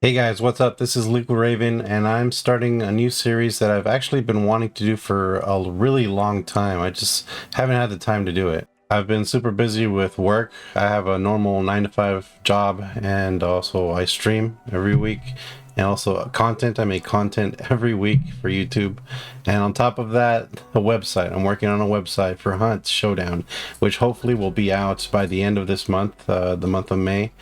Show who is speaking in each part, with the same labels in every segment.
Speaker 1: Hey guys, what's up? This is Liquid Raven, and I'm starting a new series that I've actually been wanting to do for a really long time. I just haven't had the time to do it. I've been super busy with work. I have a normal 9 to 5 job, and also I stream every week. And also content, I make content every week for YouTube. And on top of that, a website. I'm working on a website for HUNT Showdown, which hopefully will be out by the end of this month, the month of May.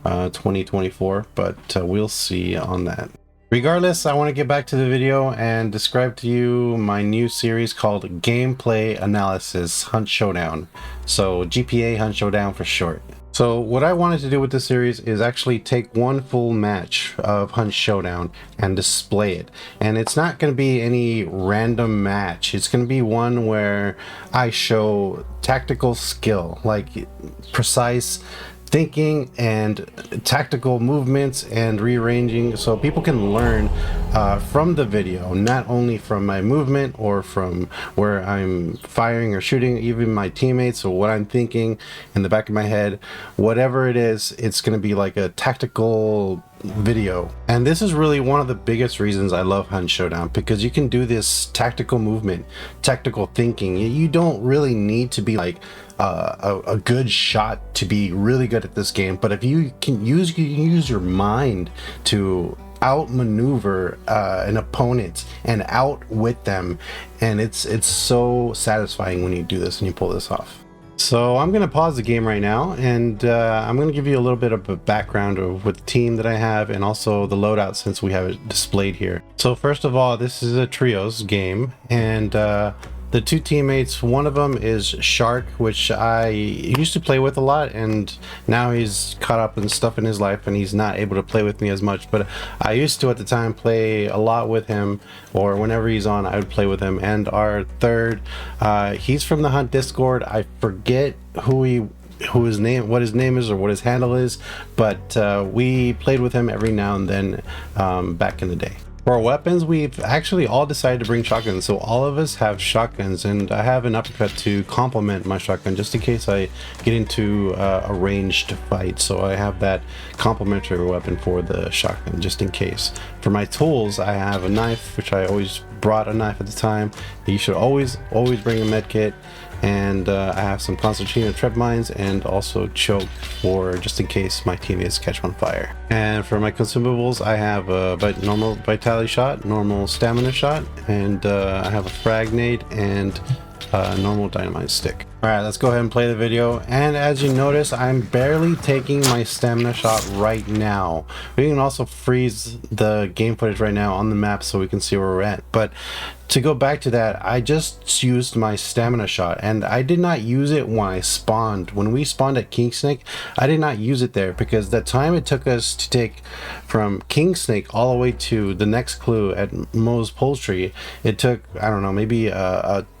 Speaker 1: 2024, but we'll see on that. Regardless, I want to get back to the video and describe to you my new series called Gameplay Analysis HUNT Showdown. So GPA HUNT Showdown for short. So what I wanted to do with this series is actually take one full match of HUNT Showdown and display it. And it's not going to be any random match. It's going to be one where I show tactical skill, like precise thinking and tactical movements and rearranging, so people can learn from the video, not only from my movement or from where I'm firing or shooting, even my teammates, or what I'm thinking in the back of my head. Whatever it is, it's going to be like a tactical video. And this is really one of the biggest reasons I love HUNT Showdown, because you can do this tactical movement, tactical thinking. You don't really need to be like a good shot to be really good at this game, but if you can use your mind to outmaneuver an opponent and outwit them, and it's so satisfying when you do this and you pull this off. So I'm going to pause the game right now, and I'm going to give you a little bit of a background of what the team that I have and also the loadout, since we have it displayed here. So first of all, this is a trios game, and the two teammates, one of them is Shark, which I used to play with a lot, and now he's caught up in stuff in his life and he's not able to play with me as much, but I used to at the time play a lot with him, or whenever he's on I would play with him. And our third, he's from the HUNT Discord. I forget what his name is or what his handle is, but we played with him every now and then back in the day. For our weapons, we've actually all decided to bring shotguns, so all of us have shotguns, and I have an uppercut to complement my shotgun just in case I get into a ranged fight. So I have that complementary weapon for the shotgun just in case. For my tools, I have a knife, which I always brought a knife at the time. You should always bring a med kit. And I have some concertina trap mines and also choke for just in case my teammates catch on fire. And for my consumables, I have a normal vitality shot, normal stamina shot, and I have a frag nade and a normal dynamite stick. Alright, let's go ahead and play the video. And as you notice, I'm barely taking my stamina shot right now. We can also freeze the game footage right now on the map so we can see where we're at. But to go back to that, I just used my stamina shot, and I did not use it when I spawned. When we spawned at King Snake, I did not use it there, because the time it took us to take from King Snake all the way to the next clue at Moe's Poultry, it took, I don't know, maybe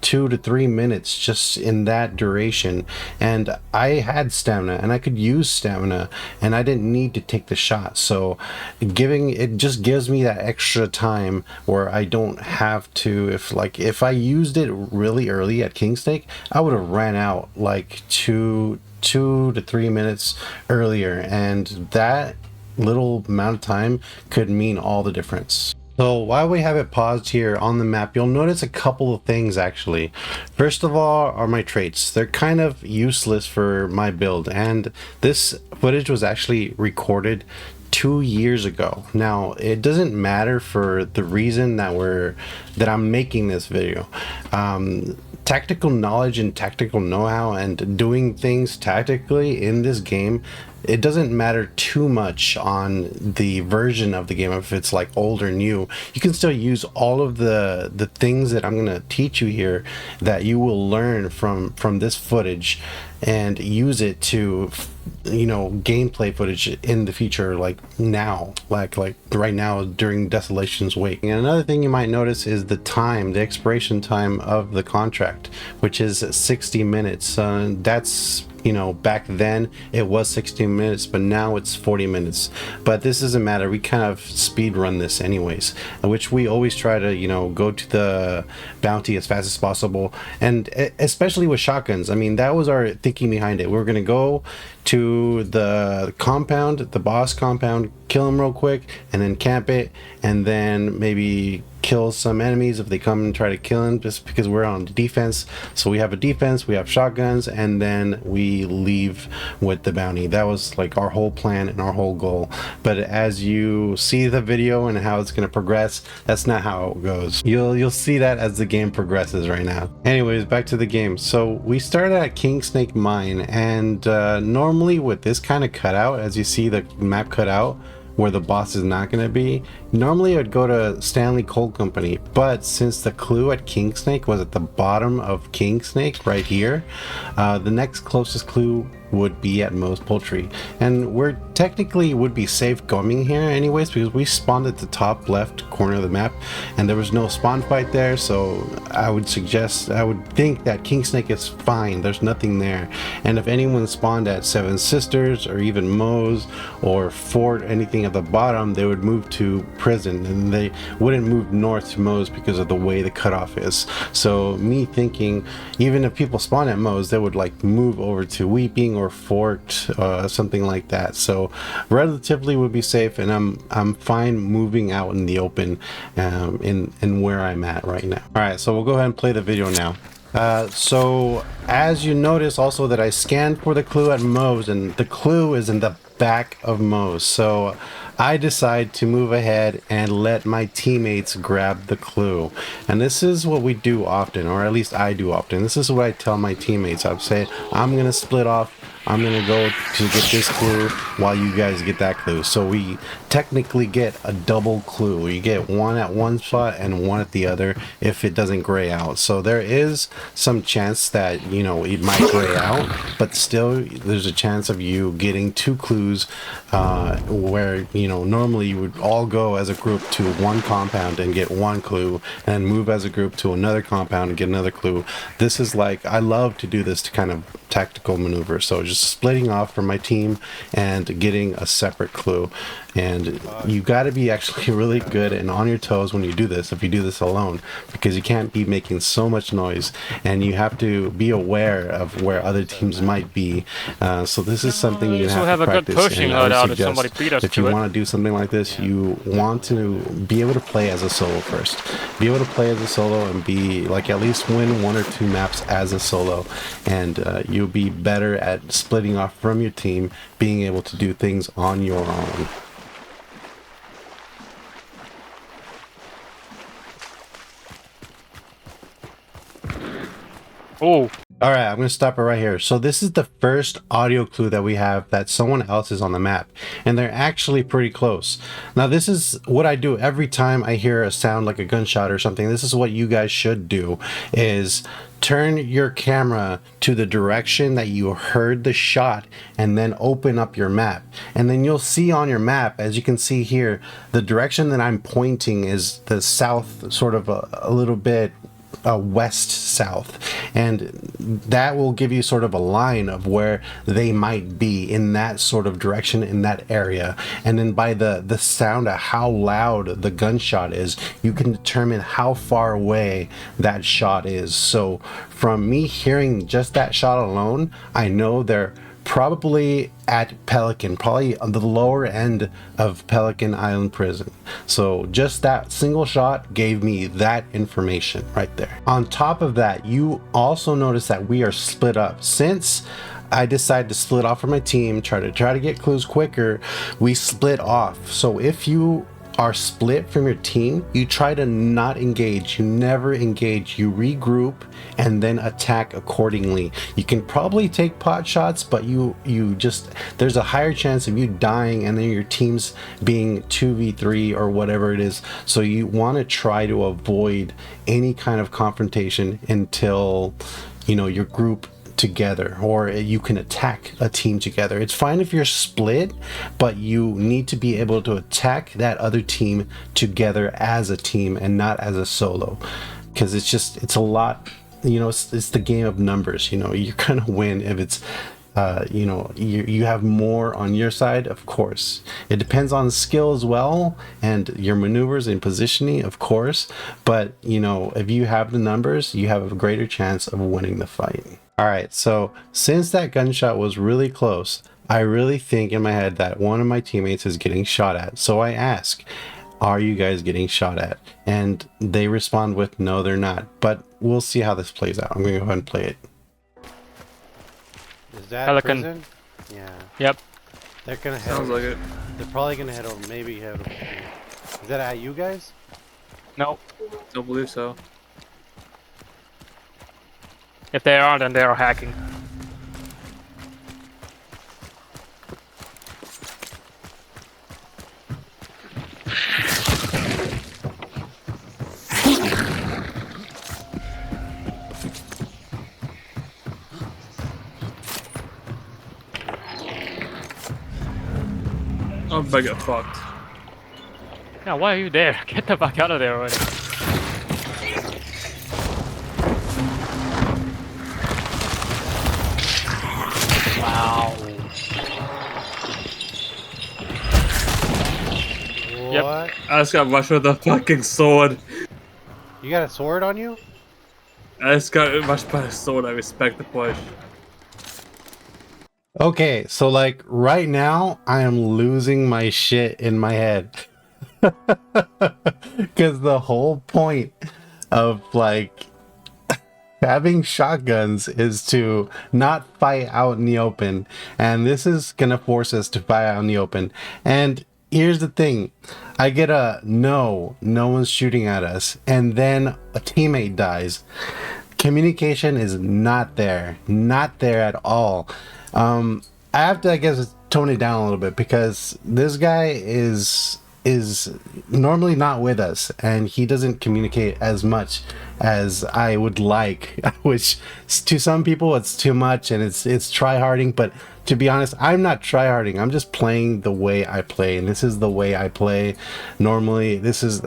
Speaker 1: 2 to 3 minutes just in that duration. And I had stamina and I could use stamina, and I didn't need to take the shot. So it just gives me that extra time where I don't have to, if I used it really early at King Snake, I would have ran out like 2 to 3 minutes earlier, and that little amount of time could mean all the difference. So while we have it paused here on the map, you'll notice a couple of things actually. First of all are my traits. They're kind of useless for my build, and this footage was actually recorded 2 years ago. Now it doesn't matter for the reason that I'm making this video. Tactical knowledge and tactical know-how and doing things tactically in this game, it doesn't matter too much on the version of the game. If it's like old or new, you can still use all of the things that I'm going to teach you here that you will learn from this footage and use it to, you know, gameplay footage in the future, like now, like right now during Desolation's Wake. And another thing you might notice is the expiration time of the contract, which is 60 minutes. That's you know, back then it was 16 minutes, but now it's 40 minutes. But this doesn't matter. We kind of speed run this anyways, which we always try to, you know, go to the bounty as fast as possible. And especially with shotguns, I mean, that was our thinking behind it. We were going to go to the compound, the boss compound, kill him real quick, and then camp it, and then maybe kill some enemies if they come and try to kill him, just because we're on defense. So we have a defense, we have shotguns, and then we leave with the bounty. That was like our whole plan and our whole goal. But as you see the video and how it's going to progress, that's not how it goes. You'll see that as the game progresses right now. Anyways, back to the game. So we started at King Snake Mine, and normally with this kind of cutout, as you see the map cut out where the boss is not going to be, normally I'd go to Stanley Coal Company, but since the clue at King Snake was at the bottom of King Snake right here, the next closest clue would be at Moe's Poultry, and we're technically would be safe going here anyways, because we spawned at the top left corner of the map and there was no spawn fight there. So I would think that King Snake is fine, there's nothing there. And if anyone spawned at Seven Sisters or even Moe's or Fort, anything at the bottom, they would move to prison, and they wouldn't move north to Moe's because of the way the cutoff is. So me thinking, even if people spawn at Moe's, they would like move over to Weeping or Fort, something like that. So relatively would be safe, and I'm fine moving out in the open, in where I'm at right now. All right, so we'll go ahead and play the video now. So as you notice also that I scanned for the clue at Moe's, and the clue is in the back of Moe's. So I decide to move ahead and let my teammates grab the clue. And this is what we do often, or at least I do often. This is what I tell my teammates. I'd say, I'm gonna split off, I'm gonna go to get this clue while you guys get that clue. So we technically get a double clue. You get one at one spot and one at the other if it doesn't gray out. So there is some chance that, you know, it might gray out, but still there's a chance of you getting two clues, where, you know, normally you would all go as a group to one compound and get one clue, and move as a group to another compound and get another clue. This is like, I love to do this to kind of tactical maneuver. So just splitting off from my team and getting a separate clue. And you got to be actually really good and on your toes when you do this, if you do this alone, because you can't be making so much noise, and you have to be aware of where other teams might be. So this is something you have to practice. And I would suggest, if you want to do something like this, you want to be able to play as a solo first. Be able to play as a solo and be like, at least win one or two maps as a solo, and you'll be better at splitting off from your team, being able to do things on your own.
Speaker 2: Oh.
Speaker 1: All right, I'm going to stop it right here. So this is the first audio clue that we have that someone else is on the map, and they're actually pretty close. Now this is what I do every time I hear a sound like a gunshot or something. This is what you guys should do, is turn your camera to the direction that you heard the shot, and then open up your map. And then you'll see on your map, as you can see here, the direction that I'm pointing is the south, sort of a little bit west south, and that will give you sort of a line of where they might be in that sort of direction, in that area. And then by the sound of how loud the gunshot is, you can determine how far away that shot is. So from me hearing just that shot alone, I know they're probably at Pelican, probably on the lower end of Pelican Island Prison. So just that single shot gave me that information right there. On top of that, you also notice that we are split up. Since I decided to split off from my team, try to get clues quicker, we split off. So if you are split from your team, you try to not engage. You never engage. You regroup and then attack accordingly. You can probably take pot shots, but you just, there's a higher chance of you dying and then your team's being 2v3 or whatever it is. So you want to try to avoid any kind of confrontation until, you know, your group together, or you can attack a team together. It's fine if you're split, but you need to be able to attack that other team together as a team and not as a solo, because it's a lot, you know, it's the game of numbers. You know, you're gonna win if it's you know, you have more on your side, of course. It depends on skill as well, and your maneuvers and positioning, of course. But you know, if you have the numbers, you have a greater chance of winning the fight. All right, so since that gunshot was really close, I really think in my head that one of my teammates is getting shot at. So I ask, are you guys getting shot at? And they respond with, no, they're not. But we'll see how this plays out. I'm gonna go ahead and play it.
Speaker 2: Is that
Speaker 3: Pelican.
Speaker 2: prison? Yeah.
Speaker 3: Yep.
Speaker 2: They're gonna head
Speaker 4: Sounds
Speaker 2: over.
Speaker 4: like it.
Speaker 2: They're probably gonna head over. Maybe head over. Is that at you guys?
Speaker 3: No.
Speaker 4: Don't believe so.
Speaker 3: If they are, then they are hacking.
Speaker 4: I'm about to get fucked.
Speaker 3: Yeah, why are you there? Get the fuck out of there already. Wow.
Speaker 2: What?
Speaker 4: I just got rushed with a fucking sword.
Speaker 2: You got a sword on you?
Speaker 4: I just got rushed by a sword. I respect the push.
Speaker 1: Okay, so like right now, I am losing my shit in my head. Because the whole point of like having shotguns is to not fight out in the open, and this is gonna force us to fight out in the open. And here's the thing, I get a no one's shooting at us, and then a teammate dies. Communication is not there at all. I have to, I guess, tone it down a little bit, because this guy is normally not with us, and he doesn't communicate as much as I would like, which to some people it's too much and it's try-harding. But to be honest, I'm not try-harding. I'm just playing the way I play, and this is the way I play normally. This is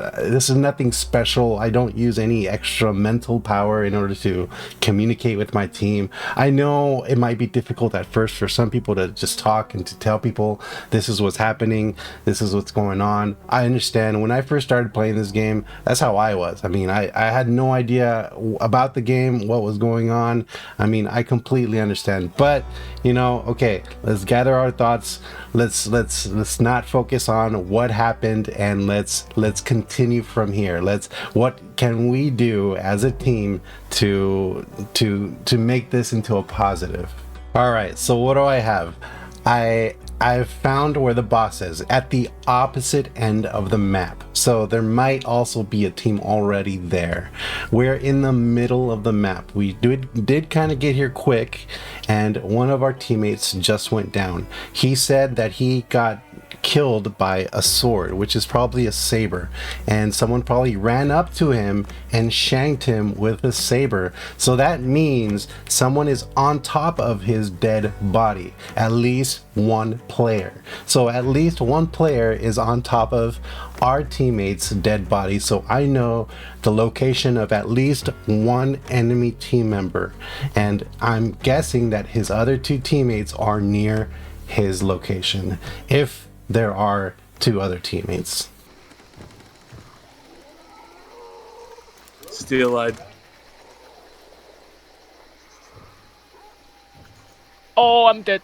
Speaker 1: nothing special. I don't use any extra mental power in order to communicate with my team. I know it might be difficult at first for some people to just talk and to tell people this is what's happening, this is what's going on. I understand. When I first started playing this game, that's how I was. I mean, I had no idea about the game, what was going on. I mean, I completely understand. But you know, okay, let's gather our thoughts. Let's not focus on what happened, and let's continue from here. What can we do as a team to make this into a positive? All right, so what do I have? I've found where the boss is, at the opposite end of the map. So there might also be a team already there. We're in the middle of the map. We did kind of get here quick, and one of our teammates just went down. He said that he got killed by a sword, which is probably a saber, and someone probably ran up to him and shanked him with a saber. So that means someone is on top of his dead body, at least one player. So at least one player is on top of our teammate's dead body. So I know the location of at least one enemy team member, and I'm guessing that his other two teammates are near his location, if there are two other teammates.
Speaker 4: Steel-eyed.
Speaker 3: Oh, I'm dead.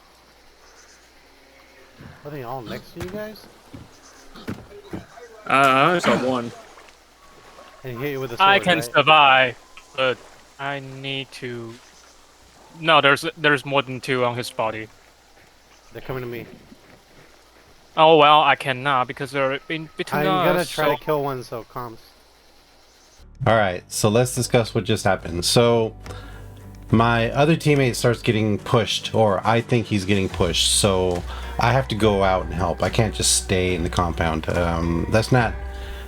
Speaker 2: Are they all next to you guys?
Speaker 4: I only saw one.
Speaker 2: And he hit you with a sword,
Speaker 3: I can
Speaker 2: right?
Speaker 3: survive, but I need to. No, there's more than two on his body.
Speaker 2: They're coming to me.
Speaker 3: Oh well, I cannot because they're in between
Speaker 2: I'm
Speaker 3: us.
Speaker 2: gonna try
Speaker 3: so...
Speaker 2: to kill one, so comms.
Speaker 1: All right, so let's discuss what just happened. So my other teammate starts getting pushed, or I think he's getting pushed, so I have to go out and help. I can't just stay in the compound. That's not,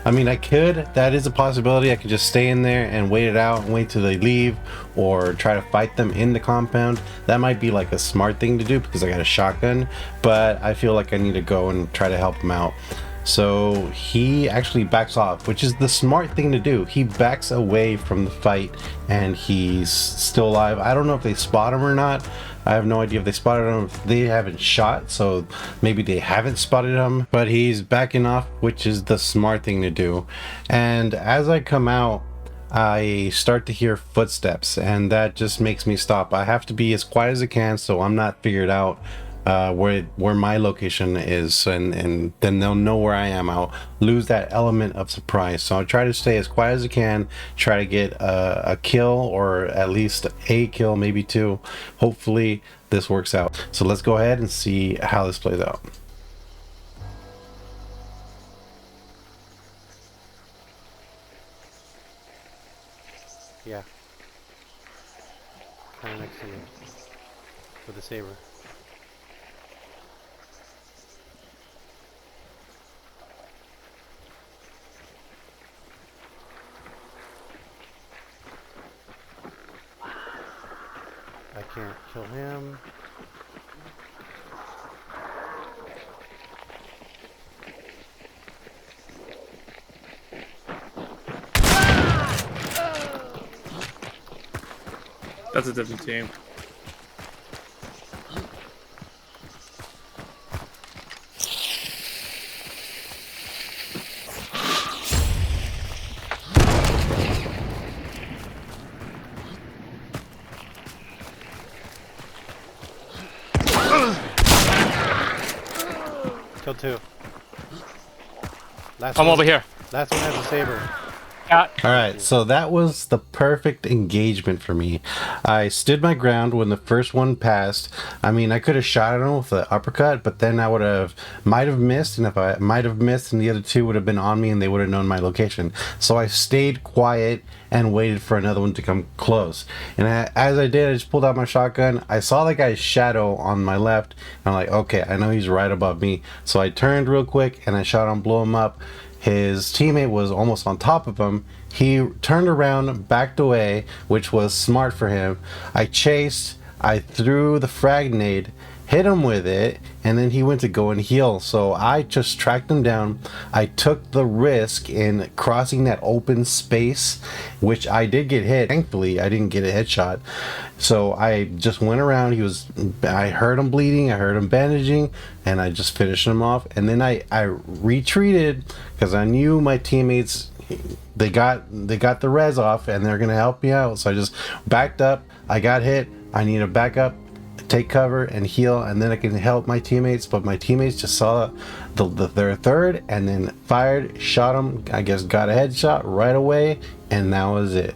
Speaker 1: I mean, I could, that is a possibility. I could just stay in there and wait it out and wait till they leave, or try to fight them in the compound. That might be like a smart thing to do because I got a shotgun, but I feel like I need to go and try to help him out. So he actually backs off, which is the smart thing to do. He backs away from the fight, and he's still alive. I don't know if they spot him or not, I have no idea if they spotted him, if they haven't shot, so maybe they haven't spotted him, but he's backing off, which is the smart thing to do. And as I come out, I start to hear footsteps, and that just makes me stop. I have to be as quiet as I can so I'm not figured out where my location is, and then they'll know where I am. I'll lose that element of surprise, so I'll try to stay as quiet as I can, try to get a kill, or at least a kill, maybe two. Hopefully this works out. So let's go ahead and see how this plays out.
Speaker 2: Yeah. Kind of next to me. With the saber. I can't kill him.
Speaker 4: That's a different team.
Speaker 2: Killed two. Last
Speaker 3: I'm
Speaker 2: one-
Speaker 3: over here.
Speaker 2: Last one has a saber.
Speaker 3: Yeah.
Speaker 1: All right, so that was the perfect engagement for me. I stood my ground when the first one passed. I mean, I could have shot at him with the uppercut, but then I might have missed, and if I might have missed, and the other two would have been on me, and they would have known my location. So I stayed quiet and waited for another one to come close. And as I did, I just pulled out my shotgun. I saw the guy's shadow on my left, and I'm like, okay, I know he's right above me. So I turned real quick, and I shot him, blew him up. His teammate was almost on top of him. He turned around, backed away, which was smart for him. I chased, I threw the frag grenade, hit him with it, and then he went to go and heal. So I just tracked him down. I took the risk in crossing that open space, which I did get hit. Thankfully, I didn't get a headshot. So I just went around. I heard him bleeding, I heard him bandaging, and I just finished him off. And then I retreated because I knew my teammates, they got the res off and they're gonna help me out. So I just backed up. I got hit. I need to back up, take cover, and heal, and then I can help my teammates. But my teammates just saw their third and then fired, shot him. I guess got a headshot right away, and that was it.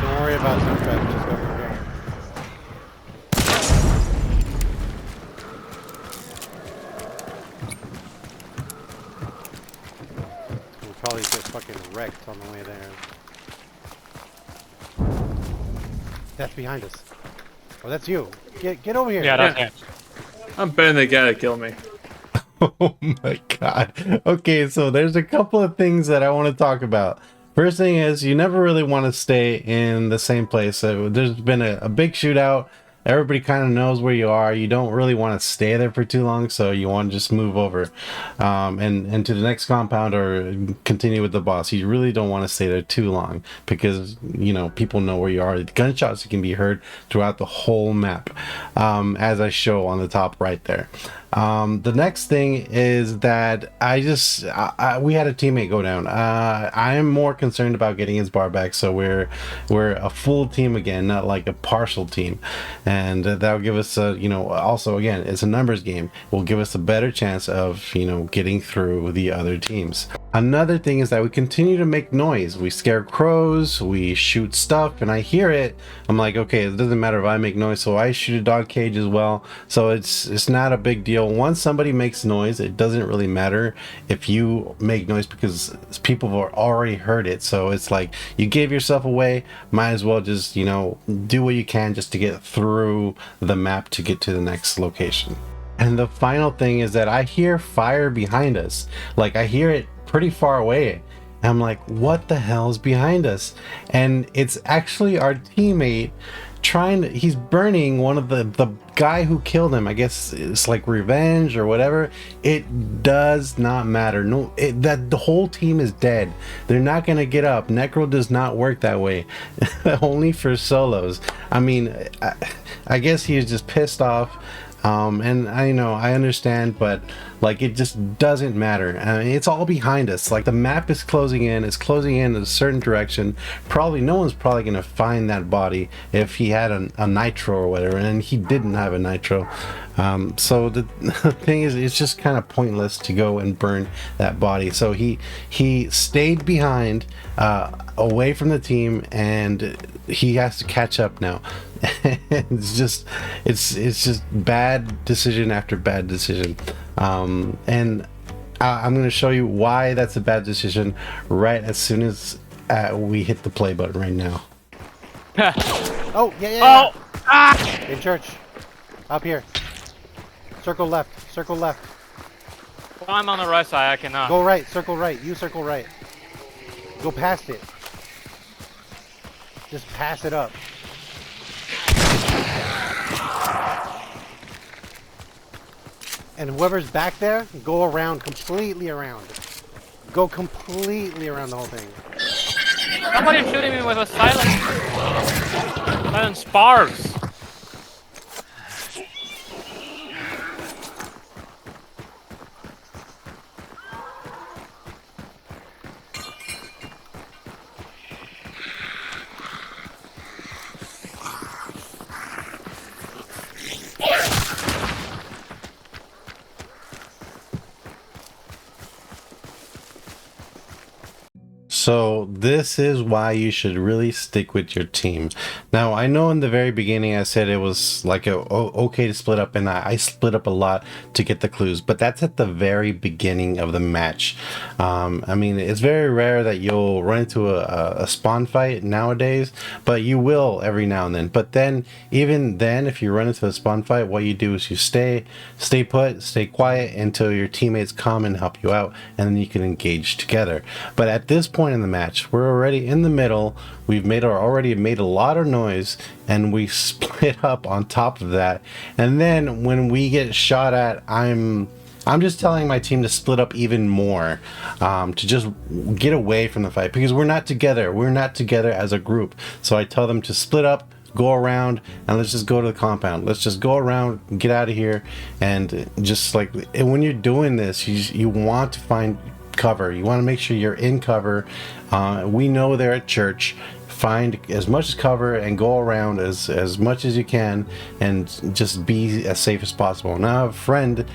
Speaker 2: Don't worry about subtract. Just go, go, go. We'll probably get fucking wrecked on the way there. That's behind us. Oh, that's you. Get over here.
Speaker 3: Yeah, that's
Speaker 4: Yeah.
Speaker 3: it.
Speaker 4: I'm betting they gotta kill me.
Speaker 1: Oh my god. Okay, so there's a couple of things that I want to talk about. First thing is, you never really want to stay in the same place. So there's been a big shootout. Everybody kind of knows where you are. You don't really want to stay there for too long, so you want to just move over and to the next compound or continue with the boss. You really don't want to stay there too long because, you know, people know where you are. The gunshots can be heard throughout the whole map, as I show on the top right there. The next thing is that we had a teammate go down. I am more concerned about getting his bar back, so we're a full team again, not like a partial team, and that'll give us also, again, it's a numbers game. Will give us a better chance of getting through the other teams. Another thing is that we continue to make noise. We scare crows, we shoot stuff, and I hear it. I'm like, okay, it doesn't matter if I make noise, so I shoot a dog cage as well. So it's not a big deal. Once somebody makes noise, it doesn't really matter if you make noise because people have already heard it. So it's like you gave yourself away, might as well just do what you can just to get through the map to get to the next location. And the final thing is that I hear fire behind us. Like, I hear it pretty far away, I'm like, what the hell is behind us? And it's actually our teammate he's burning one of the guy who killed him. I guess it's like revenge or whatever. It does not matter. No, that the whole team is dead. They're not gonna get up. Necro does not work that way. Only for solos. I mean, I guess he was just pissed off. And I know, I understand, but like, it just doesn't matter. It's all behind us. Like, the map is closing in, it's closing in a certain direction. Probably no one's probably gonna find that body if he had a nitro or whatever, and he didn't have a nitro. So the thing is, it's just kind of pointless to go and burn that body. So he stayed behind, away from the team, and he has to catch up now. it's just bad decision after bad decision. And I'm going to show you why that's a bad decision right as soon as we hit the play button right now.
Speaker 2: Oh, yeah.
Speaker 3: Oh! Ah!
Speaker 2: In church. Up here. Circle left. Circle left.
Speaker 3: Well, I'm on the right side. I cannot.
Speaker 2: Go right. Circle right. You circle right. Go past it. Just pass it up. And whoever's back there, go around, completely around. Go completely around the whole thing.
Speaker 3: Somebody's shooting me with a silent sparks.
Speaker 1: So this is why you should really stick with your team. Now, I know in the very beginning I said it was like okay to split up, and I split up a lot to get the clues, but that's at the very beginning of the match. I mean, it's very rare that you'll run into a spawn fight nowadays, but you will every now and then. But then, even then, if you run into a spawn fight, what you do is you stay put, stay quiet until your teammates come and help you out, and then you can engage together. But at this point in the match, we're already in the middle. We've already made a lot of noise, and we split up on top of that. And then when we get shot at, I'm just telling my team to split up even more, to just get away from the fight, because we're not together. We're not together as a group. So I tell them to split up, go around, and let's just go to the compound. Let's just go around, get out of here. And just like, when you're doing this, you want to find cover. You want to make sure you're in cover. We know they're at church. Find as much cover and go around as much as you can, and just be as safe as possible. Now I have a friend,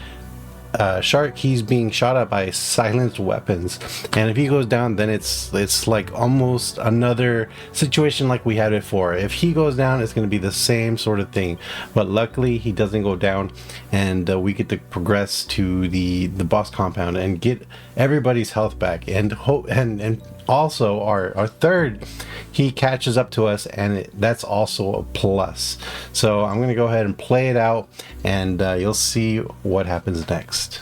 Speaker 1: Shark, he's being shot at by silenced weapons, and if he goes down, then it's like almost another situation like we had before. If he goes down, it's going to be the same sort of thing, but luckily he doesn't go down, and we get to progress to the boss compound and get everybody's health back, and also our third, he catches up to us, and that's also a plus. So I'm gonna go ahead and play it out, and you'll see what happens next.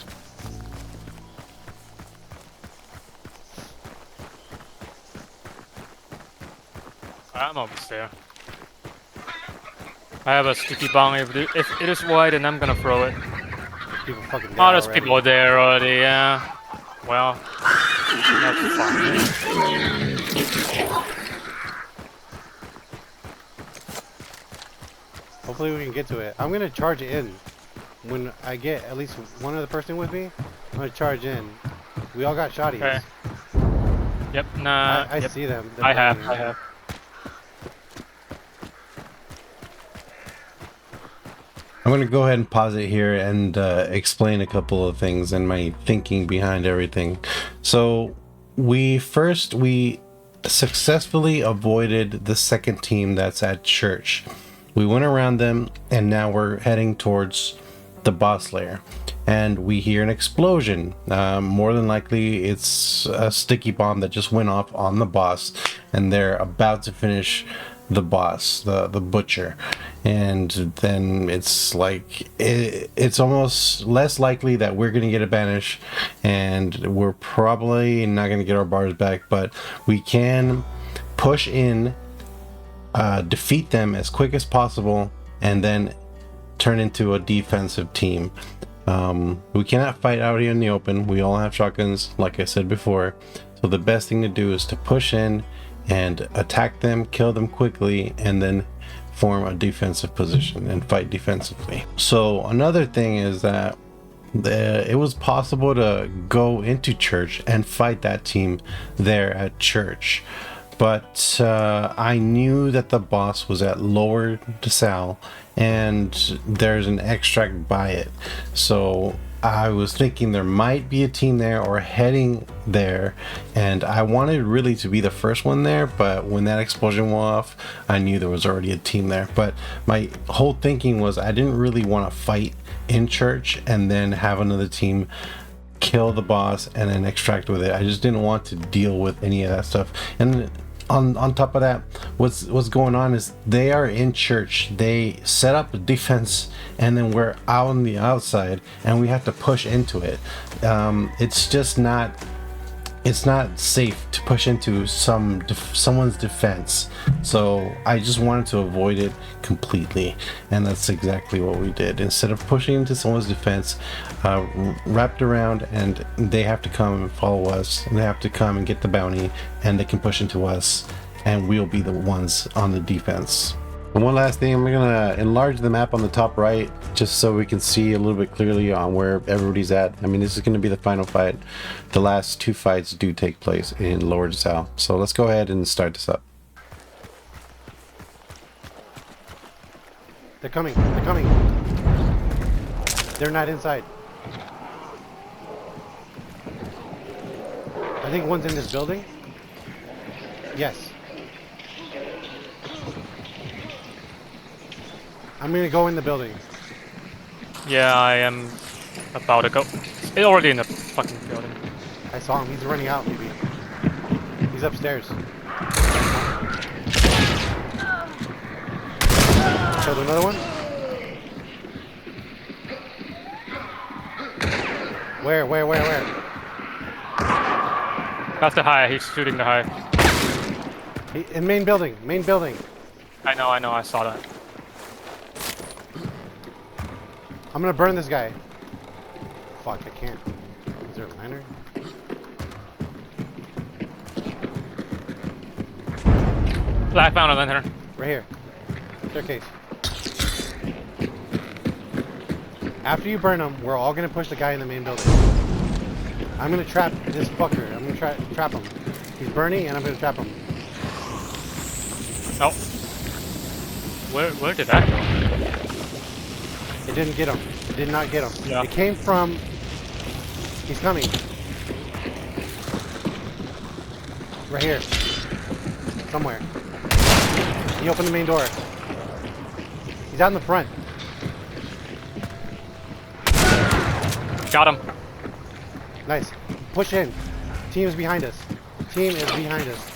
Speaker 3: I'm almost there. I have a sticky bomb. If it is white, then I'm gonna throw it.
Speaker 2: People fucking dead
Speaker 3: Oh, there's
Speaker 2: already.
Speaker 3: people there already, yeah. Well, that's fine.
Speaker 2: Hopefully we can get to it. I'm gonna charge in. When I get at least one other person with me, I'm gonna charge in. We all got shotties.
Speaker 3: Okay. Yep, nah.
Speaker 2: I
Speaker 3: yep.
Speaker 2: see them. They're
Speaker 3: I have.
Speaker 2: burning.
Speaker 1: I'm going to go ahead and pause it here and explain a couple of things and my thinking behind everything. So we successfully avoided the second team that's at church. We went around them, and now we're heading towards the boss lair, and we hear an explosion. More than likely it's a sticky bomb that just went off on the boss, and they're about to finish the boss, the butcher. and then it's like it's almost less likely that we're going to get a banish, and we're probably not going to get our bars back, but we can push in, defeat them as quick as possible, and then turn into a defensive team. We cannot fight out here in the open. We all have shotguns, like I said before. So the best thing to do is to push in and attack them, kill them quickly, and then form a defensive position and fight defensively. So another thing is that it was possible to go into church and fight that team there at church. But I knew that the boss was at Lower DeSalle, and there's an extract by it. So I was thinking there might be a team there or heading there, and I wanted really to be the first one there, but when that explosion went off, I knew there was already a team there. But my whole thinking was I didn't really want to fight in church and then have another team kill the boss and then extract with it. I just didn't want to deal with any of that stuff. And on top of that, what's going on is they are in church, they set up a defense, and then we're out on the outside and we have to push into it. It's just not, it's not safe to push into someone's defense. So I just wanted to avoid it completely, and that's exactly what we did. Instead of pushing into someone's defense, wrapped around, and they have to come and follow us, and they have to come and get the bounty, and they can push into us, and we'll be the ones on the defense. And one last thing, I'm gonna enlarge the map on the top right just so we can see a little bit clearly on where everybody's at. I mean, this is gonna be the final fight. The last two fights do take place in Lower DeSalle. So let's go ahead and start this up.
Speaker 2: They're coming. They're coming. They're not inside. I think one's in this building. Yes. I'm gonna go in the building.
Speaker 3: Yeah, I am about to go. It's already in the fucking building.
Speaker 2: I saw him. He's running out, maybe. He's upstairs. Killed another one. Where?
Speaker 3: That's the high. He's shooting the high.
Speaker 2: In main building. Main building.
Speaker 3: I know. I saw that.
Speaker 2: I'm gonna burn this guy. Fuck, I can't. Is there a lantern?
Speaker 3: I found a lantern.
Speaker 2: Right here. Staircase. After you burn him, we're all gonna push the guy in the main building. I'm gonna trap this fucker. I'm gonna trap him. He's burning, and I'm gonna trap him.
Speaker 3: Oh. Where did that go?
Speaker 2: It didn't get him. It did not get him.
Speaker 3: Yeah.
Speaker 2: It came from... He's coming. Right here. Somewhere. He opened the main door. He's out in the front.
Speaker 3: Got him.
Speaker 2: Nice. Push in. Team is behind us. Team is behind us.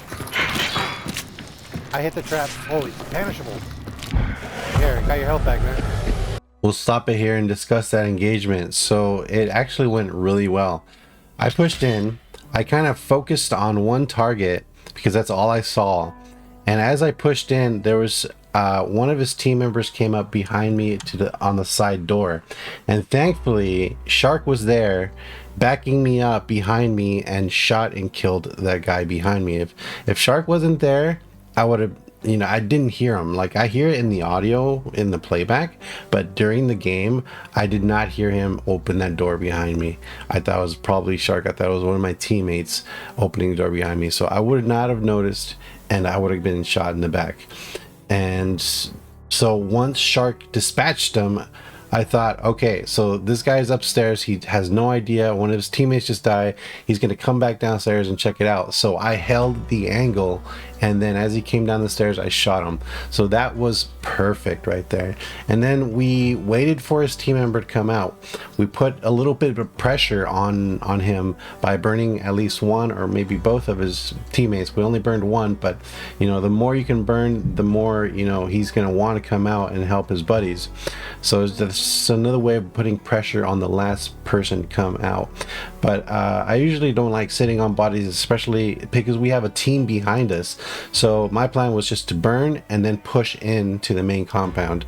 Speaker 2: I hit the trap. Holy, vanishable. Here, got your health back, man.
Speaker 1: We'll stop it here and discuss that engagement. So it actually went really well. I pushed in, I kind of focused on one target because that's all I saw. And as I pushed in, there was one of his team members came up behind me on the side door. And thankfully, Shark was there backing me up behind me and shot and killed that guy behind me. If Shark wasn't there, I would have, you know, I didn't hear him. Like, I hear it in the audio, in the playback, but during the game, I did not hear him open that door behind me. I thought it was probably Shark. I thought it was one of my teammates opening the door behind me. So I would not have noticed, and I would have been shot in the back. And so once Shark dispatched him, I thought, okay, so this guy's upstairs. He has no idea. One of his teammates just died. He's going to come back downstairs and check it out. So I held the angle and then as he came down the stairs, I shot him. So that was perfect right there. And then we waited for his team member to come out. We put a little bit of pressure on him by burning at least one or maybe both of his teammates. We only burned one, but you know, the more you can burn, the more, you know, he's going to want to come out and help his buddies. So it's another way of putting pressure on the last person to come out. But I usually don't like sitting on bodies, especially because we have a team behind us. So my plan was just to burn and then push into the main compound,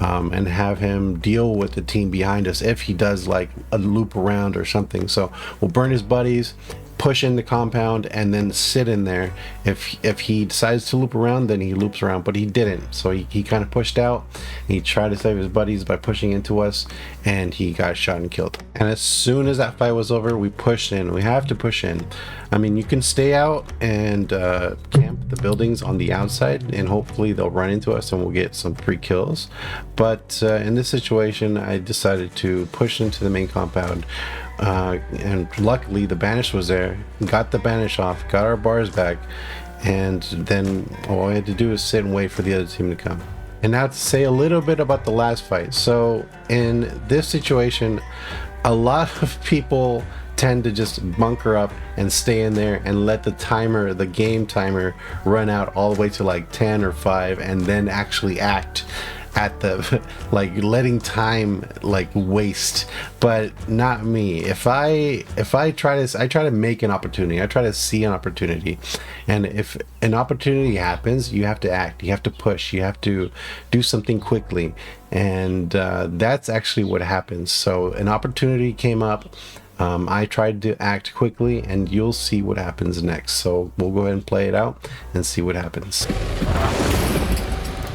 Speaker 1: and have him deal with the team behind us if he does like a loop around or something. So we'll burn his buddies, push in the compound, and then sit in there. If he decides to loop around, then he loops around, but he didn't. So he kind of pushed out. He tried to save his buddies by pushing into us, and he got shot and killed. And as soon as that fight was over, we pushed in. We have to push in. I mean, you can stay out and camp the buildings on the outside, and hopefully they'll run into us and we'll get some free kills. But in this situation, I decided to push into the main compound. And luckily the banish was there, got the banish off, got our bars back, and then all I had to do is sit and wait for the other team to come. And now to say a little bit about the last fight. So in this situation, a lot of people tend to just bunker up and stay in there and let the game timer run out all the way to like 10 or 5 and then actually act at the like letting time like waste. But not me. If I try to make an opportunity, I try to see an opportunity, and if an opportunity happens, you have to act, you have to push, you have to do something quickly, and that's actually what happens. So an opportunity came up, I tried to act quickly, and you'll see what happens next. So we'll go ahead and play it out and see what happens.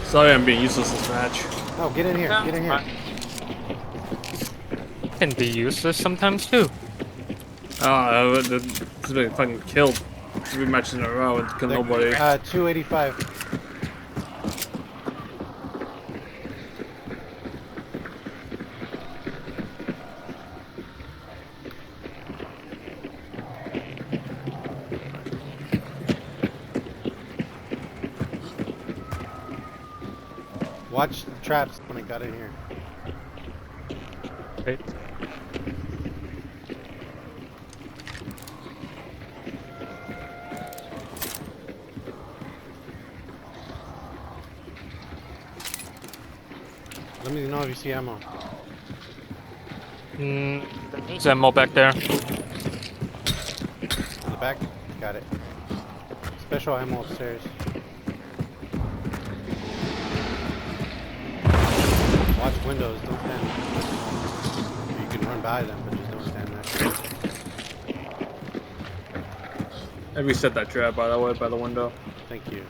Speaker 4: Sorry, I'm being useless this match.
Speaker 2: Oh, get in here. Get in here.
Speaker 3: Can be useless sometimes too.
Speaker 4: Oh, it's been fucking killed 3 matches in a row and killed nobody.
Speaker 2: 285. Watch the traps when I got in here.
Speaker 3: Wait.
Speaker 2: Let me know if you see ammo.
Speaker 3: There's ammo back there.
Speaker 2: In the back? Got it. Special ammo upstairs. Watch windows, don't stand. You can run by them, but just don't stand there.
Speaker 4: I reset that trap, by the way, by the window.
Speaker 2: Thank you.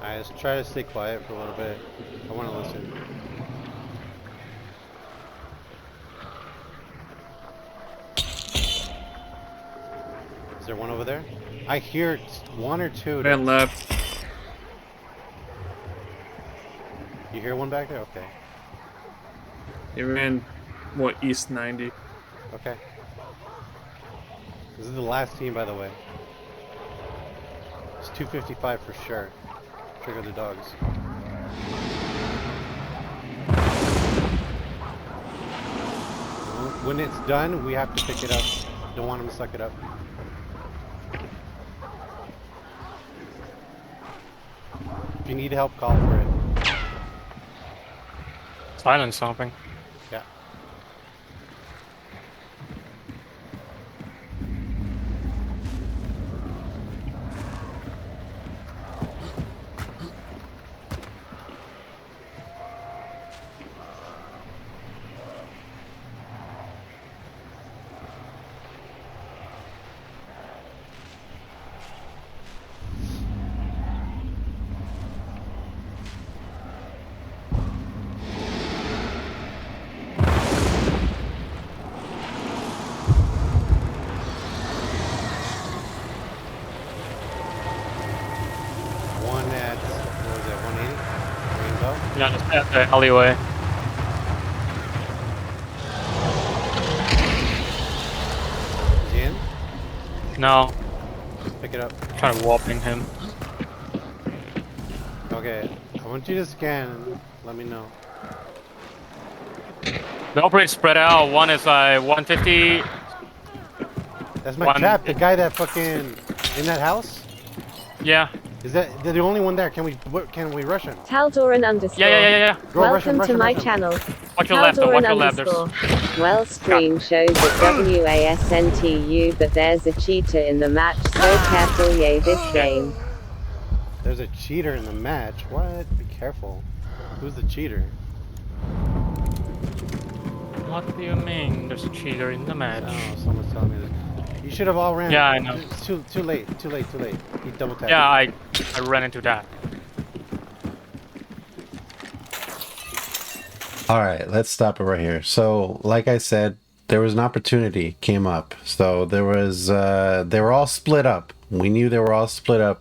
Speaker 2: Alright, let's try to stay quiet for a little bit. I want to listen. Is there one over there? I hear one or two.
Speaker 4: Man left.
Speaker 2: You hear one back there? Okay.
Speaker 4: He ran, what, east 90.
Speaker 2: Okay. This is the last team, by the way. It's 255 for sure. Trigger the dogs. When it's done, we have to pick it up. Don't want them to suck it up. If you need help, call for it.
Speaker 3: Silence something.
Speaker 2: Yeah. Oh,
Speaker 3: Yeah, just at the alleyway.
Speaker 2: is he in?
Speaker 3: No,
Speaker 2: Pick it up.
Speaker 3: trying to warping him.
Speaker 2: Okay, I want you to scan and let me know.
Speaker 3: They're all pretty spread out. One is like 150.
Speaker 2: That's my
Speaker 3: One-
Speaker 2: trap. The guy that fucking in that house.
Speaker 3: Yeah.
Speaker 2: Is that they're the only one there? Can we rush him?
Speaker 5: Taldoran underscore.
Speaker 3: Yeah.
Speaker 2: Go rush him,
Speaker 5: Welcome
Speaker 2: rush
Speaker 5: to
Speaker 2: him,
Speaker 5: my
Speaker 2: rush him.
Speaker 5: channel.
Speaker 3: Watch your left, though. Watch your left.
Speaker 5: Taldoran
Speaker 3: There's.
Speaker 5: underscore. Well, stream shows that WASNTU, but there's a cheater in the match, so careful, yay, this game.
Speaker 2: There's a cheater in the match. What? Be careful. Who's the cheater?
Speaker 3: What do you mean? There's a cheater in the match.
Speaker 2: Oh, someone's telling me this. You should have all ran.
Speaker 3: Yeah, I know.
Speaker 2: It's too late. He double tapped.
Speaker 3: Yeah, I ran into that.
Speaker 1: All right, let's stop it right here. So, like I said, there was an opportunity came up. So there was, they were all split up. We knew they were all split up,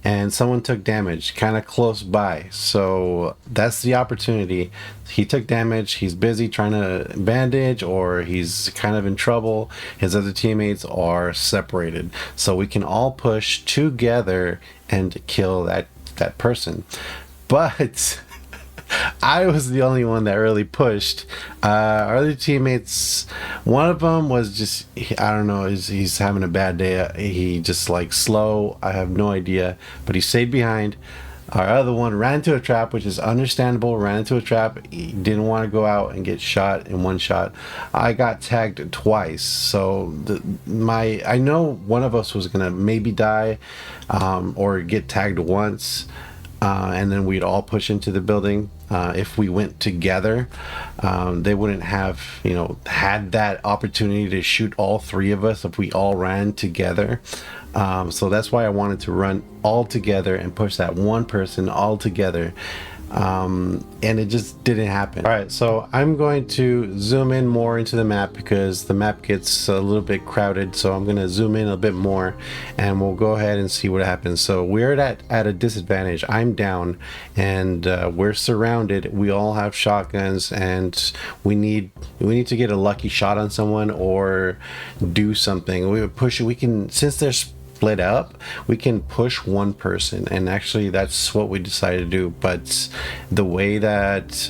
Speaker 1: and someone took damage kind of close by. So that's the opportunity. He took damage. He's busy trying to bandage, or he's kind of in trouble. His other teammates are separated, so we can all push together and kill that person. But I was the only one that really pushed. Our other teammates, one of them was just, I don't know, he's having a bad day. He just like slow. I have no idea, but he stayed behind. Our other one ran into a trap, which is understandable. Ran into a trap. He didn't want to go out and get shot in one shot. I got tagged twice, so I know one of us was gonna maybe die, or get tagged once. And then we'd all push into the building. If we went together, they wouldn't have, had that opportunity to shoot all three of us if we all ran together. So that's why I wanted to run all together and push that one person all together. And it just didn't happen. All right, so I'm going to zoom in more into the map because the map gets a little bit crowded. So I'm going to zoom in a bit more and we'll go ahead and see what happens. So we're at a disadvantage. I'm down and we're surrounded. We all have shotguns and we need to get a lucky shot on someone or do something. We can, since there's split up, we can push one person, and actually that's what we decided to do. But the way that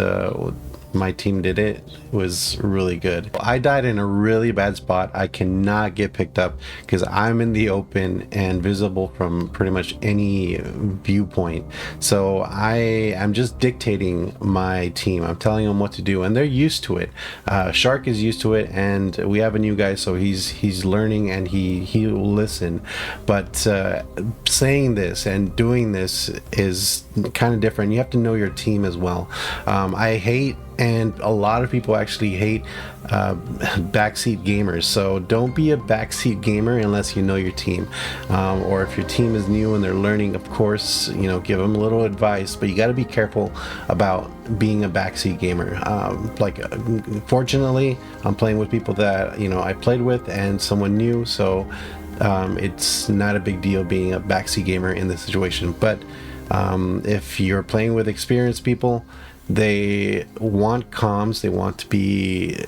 Speaker 1: my team did it was really good. I died in a really bad spot. I cannot get picked up because I'm in the open and visible from pretty much any viewpoint. So I am just dictating my team. I'm telling them what to do and they're used to it. Shark is used to it, and we have a new guy, so he's learning and he will listen. But saying this and doing this is kind of different. You have to know your team as well. I hate, and a lot of people actually hate, backseat gamers. So don't be a backseat gamer unless you know your team, or if your team is new and they're learning, of course, give them a little advice, but you got to be careful about being a backseat gamer. Fortunately, I'm playing with people that I played with and someone new, so it's not a big deal being a backseat gamer in this situation. But if you're playing with experienced people, they want comms, they want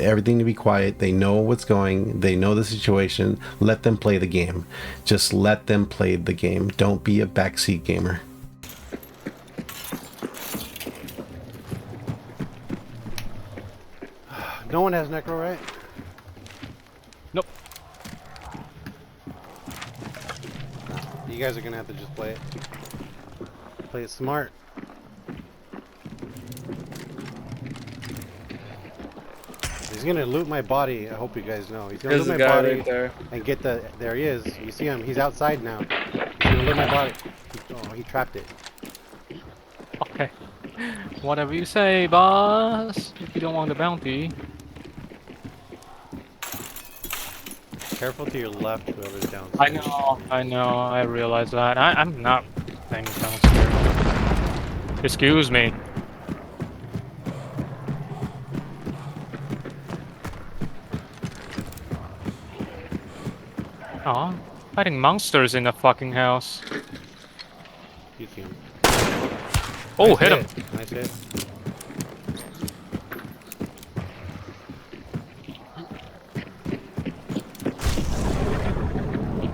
Speaker 1: everything to be quiet, they know what's going, they know the situation. Let them play the game. Just let them play the game. Don't be a backseat gamer.
Speaker 2: No one has necro, right?
Speaker 3: Nope.
Speaker 2: You guys are gonna have to just play it smart. He's gonna loot my body. I hope you guys know. He's gonna
Speaker 4: There's
Speaker 2: loot
Speaker 4: a
Speaker 2: my
Speaker 4: guy
Speaker 2: body
Speaker 4: right there.
Speaker 2: and get there he is. You see him? He's outside now. He's gonna loot my body. He trapped it.
Speaker 3: Okay. Whatever you say, boss. If you don't want the bounty.
Speaker 2: Careful to your left, whoever's downstairs.
Speaker 3: I know. I realize that. I'm not staying downstairs. Excuse me. Aw, fighting monsters in a fucking house.
Speaker 2: You see him.
Speaker 3: Oh,
Speaker 2: Nice
Speaker 3: hit him.
Speaker 2: Nice shit.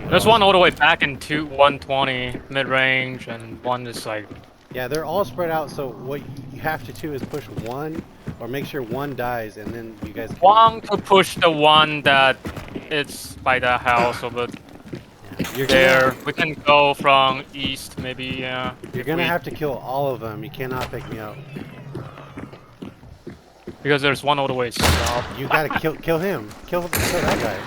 Speaker 3: There's one all the way back in 120 mid range, and one is like.
Speaker 2: Yeah, they're all spread out. So what you have to do is push one, or make sure one dies, and then you guys.
Speaker 3: One to push the one that it's by the house over
Speaker 2: You're
Speaker 3: there. We can go from east, maybe. Yeah.
Speaker 2: You're gonna have to kill all of them. You cannot pick me up.
Speaker 3: Because there's one all the way south.
Speaker 2: You gotta kill him. Kill that guy.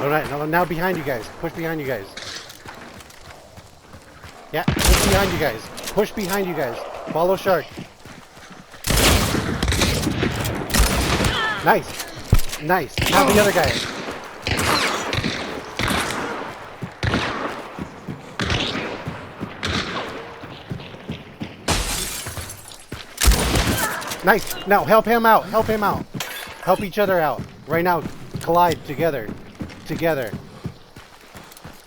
Speaker 2: All right, now behind you guys. Push behind you guys. Yeah, push behind you guys. Push behind you guys. Follow Shark. Nice. Nice. Now the other guy. Nice. Now help him out. Help him out. Help each other out. Right now, collide together. Together.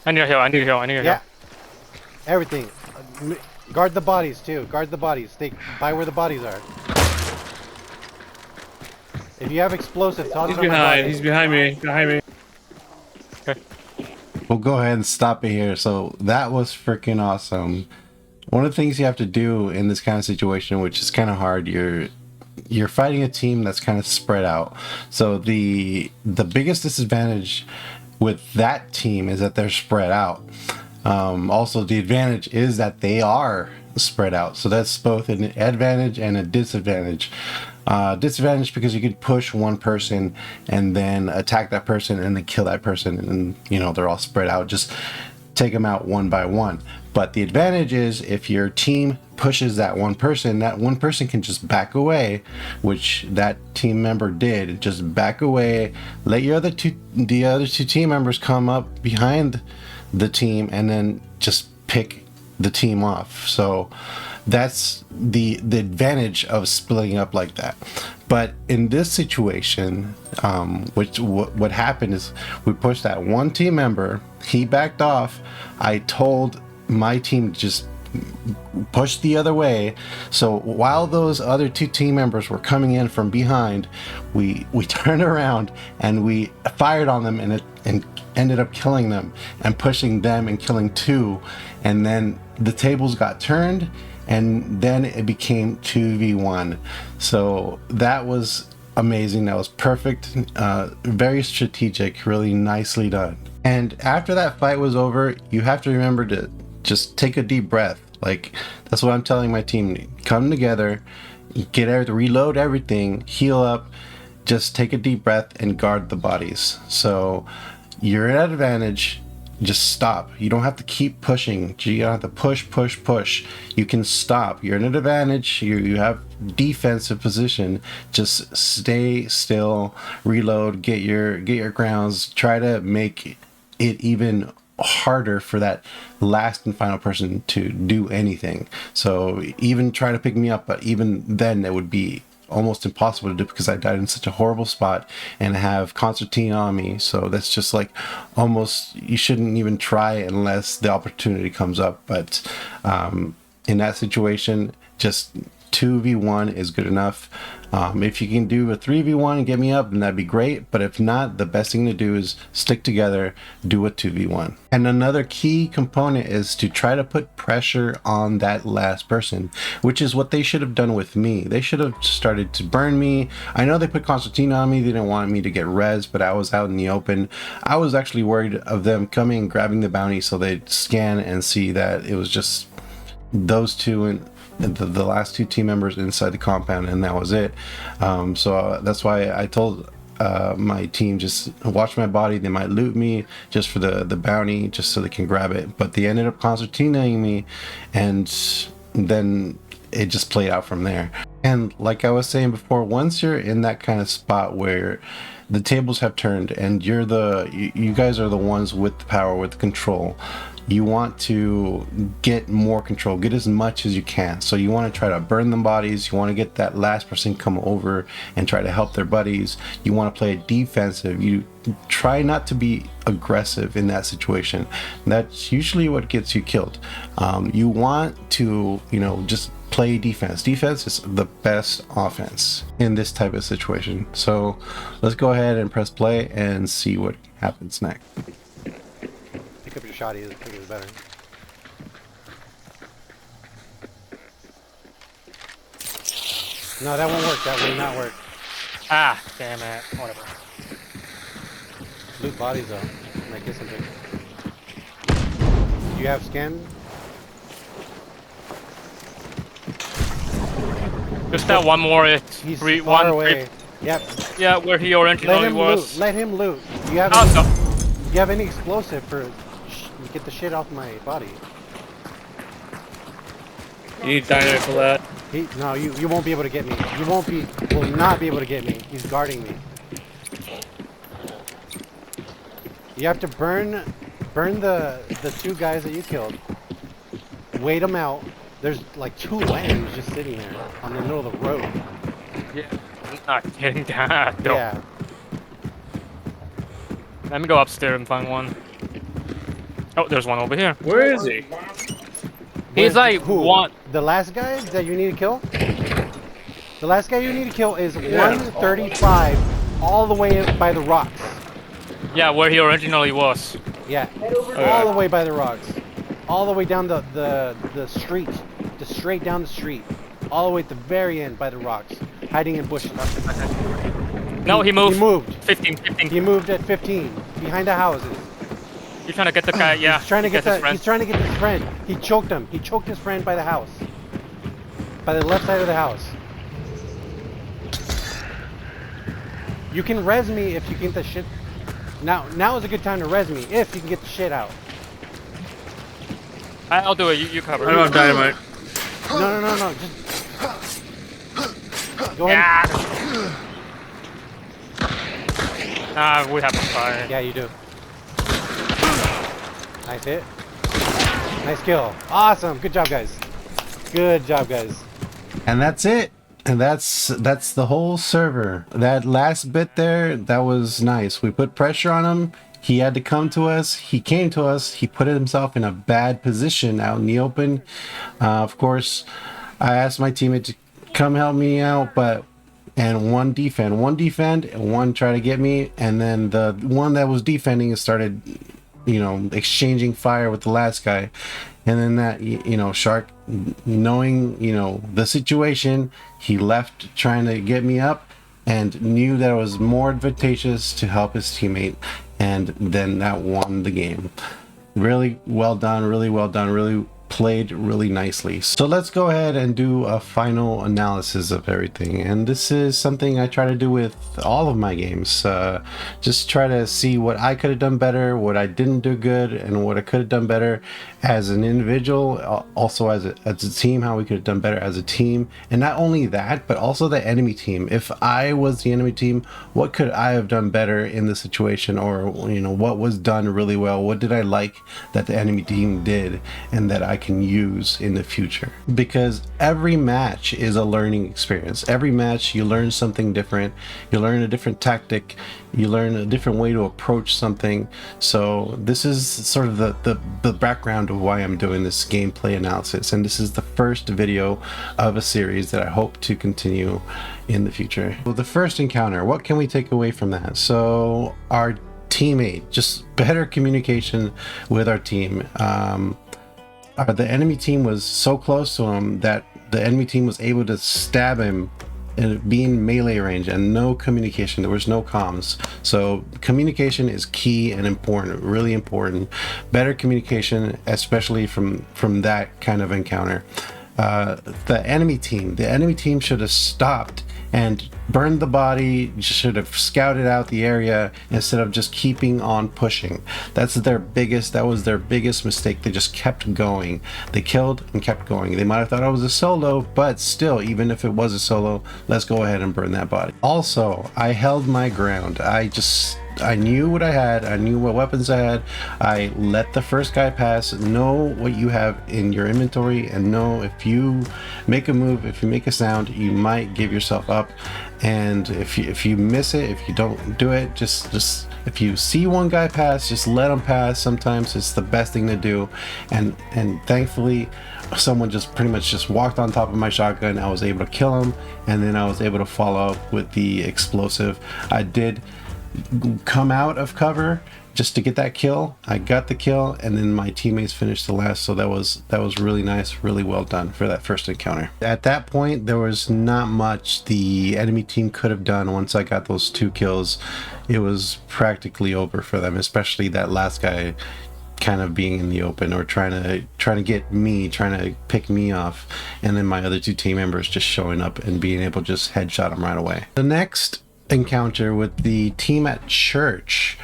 Speaker 3: I need a heal. I need a heal. I need a heal.
Speaker 2: Yeah. Everything. Guard the bodies too. Guard the bodies. Stay by where the bodies are. If you have explosives, toss
Speaker 4: He's
Speaker 2: it on my
Speaker 4: behind.
Speaker 2: body.
Speaker 4: He's behind me. Behind me.
Speaker 3: Okay.
Speaker 1: We'll go ahead and stop it here. So that was freaking awesome. One of the things you have to do in this kind of situation, which is kind of hard, you're fighting a team that's kind of spread out. So the biggest disadvantage with that team is that they're spread out. Also, the advantage is that they are spread out. So that's both an advantage and a disadvantage. Disadvantage because you could push one person and then attack that person and then kill that person, and you know they're all spread out. Just take them out one by one. But the advantage is if your team pushes that one person can just back away, which that team member did. Just back away, let the other two team members come up behind the team, and then just pick the team off. So that's the advantage of splitting up like that. But in this situation, what happened is we pushed that one team member, he backed off. I told my team to just push the other way. So while those other two team members were coming in from behind, we turned around and we fired on them, and ended up killing them and pushing them and killing two. And then the tables got turned, and then it became 2v1. So that was amazing. That was perfect. Very strategic, really nicely done. And after that fight was over, you have to remember to just take a deep breath. Like, that's what I'm telling my team. Come together, reload everything, heal up, just take a deep breath and guard the bodies. So you're at advantage. Just stop. You don't have to keep pushing. You don't have to push. You can stop. You're in an advantage. You have defensive position. Just stay still, reload, get your grounds. Try to make it even harder for that last and final person to do anything. So even try to pick me up, but even then it would be almost impossible to do because I died in such a horrible spot and I have concertina on me. So that's just like almost, you shouldn't even try unless the opportunity comes up. But in that situation, just 2v1 is good enough. If you can do a 3v1 and get me up, then that'd be great. But if not, the best thing to do is stick together, do a 2v1. And another key component is to try to put pressure on that last person, which is what they should have done with me. They should have started to burn me. I know they put concertina on me. They didn't want me to get res, but I was out in the open. I was actually worried of them coming and grabbing the bounty so they'd scan and see that it was just those two and the last two team members inside the compound, and that was it. So that's why I told my team, just watch my body. They might loot me just for the bounty, just so they can grab it. But they ended up concertinaing me, and then it just played out from there. And like I was saying before, once you're in that kind of spot where the tables have turned and you guys are the ones with the power, with the control, you want to get more control, get as much as you can. So you want to try to burn them bodies, you want to get that last person come over and try to help their buddies. You want to play defensive. You try not to be aggressive in that situation. That's usually what gets you killed. You want to, you know, just play defense. Defense is the best offense in this type of situation. So let's go ahead and press play and see what happens next.
Speaker 2: Pick up your shotty, I think it's better. No, that won't work. That will not work.
Speaker 3: Ah, damn it. Whatever.
Speaker 2: Loot bodies though. Might get something. Do you have scan?
Speaker 3: Just that one more.
Speaker 2: He's
Speaker 3: Three,
Speaker 2: far
Speaker 3: one,
Speaker 2: away.
Speaker 3: three-
Speaker 2: Yep.
Speaker 3: Yeah, where he
Speaker 2: Let
Speaker 3: originally
Speaker 2: him
Speaker 3: was.
Speaker 2: loot. Let him loot. You have
Speaker 3: Oh,
Speaker 2: any,
Speaker 3: no.
Speaker 2: you have any explosive for? Get the shit off my body.
Speaker 4: You need dynamite for that.
Speaker 2: No, you won't be able to get me. Will not be able to get me. He's guarding me. You have to burn the two guys that you killed. Wait them out. There's like 2 lambs just sitting there on the middle of the road.
Speaker 3: Yeah, I'm not getting that. No.
Speaker 2: Yeah.
Speaker 3: Let me go upstairs and find one. Oh, there's one over here.
Speaker 4: Where is he?
Speaker 3: He's like
Speaker 2: Who?
Speaker 3: one.
Speaker 2: The last guy that you need to kill? The last guy you need to kill is 135 all the way by the rocks.
Speaker 3: Yeah, where he originally was.
Speaker 2: Yeah. All the way by the rocks. All the way down the street. Just straight down the street. All the way at the very end by the rocks. Hiding in bushes.
Speaker 3: No, he moved.
Speaker 2: He moved.
Speaker 3: 15, 15.
Speaker 2: He moved at 15. Behind the houses.
Speaker 3: You're trying to get the guy, yeah.
Speaker 2: He's trying to get
Speaker 3: his friend.
Speaker 2: he's trying to get his friend. He choked him. He choked his friend by the house. By the left side of the house. You can res me if you can get the shit. Now is a good time to res me if you can get the shit out.
Speaker 3: I'll do it. You cover.
Speaker 4: I don't have dynamite.
Speaker 2: No. Just go ahead.
Speaker 3: Ah, we have to fire.
Speaker 2: Yeah, you do. Nice hit. Nice kill. Awesome. Good job, guys. Good job, guys.
Speaker 1: And that's it. And that's the whole server. That last bit there, that was nice. We put pressure on him. He had to come to us. He came to us. He put himself in a bad position out in the open. Of course, I asked my teammate to come help me out, and one defend, and one try to get me, and then the one that was defending started, you know, exchanging fire with the last guy. And then that, you know, Shark, knowing, you know, the situation, he left trying to get me up and knew that it was more advantageous to help his teammate, and then that won the game. Really well done, really played really nicely. So let's go ahead and do a final analysis of everything, and this is something I try to do with all of my games. Just try to see what I could have done better, what I didn't do good, and what I could have done better as an individual, also as a team, how we could have done better as a team. And not only that, but also the enemy team. If I was the enemy team, what could I have done better in the situation, or, you know, what was done really well? What did I like that the enemy team did and that I can use in the future? Because every match is a learning experience. Every match you learn something different, you learn a different tactic, you learn a different way to approach something. So this is sort of the background of why I'm doing this gameplay analysis, and this is the first video of a series that I hope to continue in the future. Well, the first encounter, what can we take away from that? So our teammate, just better communication with our team. The enemy team was so close to him that the enemy team was able to stab him and be in melee range, and no communication. There was no comms. So communication is key and important, really important. Better communication, especially from that kind of encounter. The enemy team should have stopped and burned the body, should have scouted out the area instead of just keeping on pushing. That was their biggest mistake. They just kept going. They killed and kept going. They might have thought it was a solo, but still, even if it was a solo, let's go ahead and burn that body. Also, I held my ground. I just I knew what I had. I knew what weapons I had. I let the first guy pass, know what you have in your inventory, and know if you make a move, if you make a sound, you might give yourself up. And if you miss it, if you don't do it, just if you see one guy pass, just let him pass. Sometimes it's the best thing to do. And thankfully, someone just pretty much just walked on top of my shotgun. I was able to kill him, and then I was able to follow up with the explosive. I did come out of cover just to get that kill. I got the kill, and then my teammates finished the last, so that was really nice, really well done for that first encounter. At that point, there was not much the enemy team could have done. Once I got those 2 kills, it was practically over for them, especially that last guy kind of being in the open or trying to get me, trying to pick me off, and then my other 2 team members just showing up and being able to just headshot them right away. The next encounter with the team at church,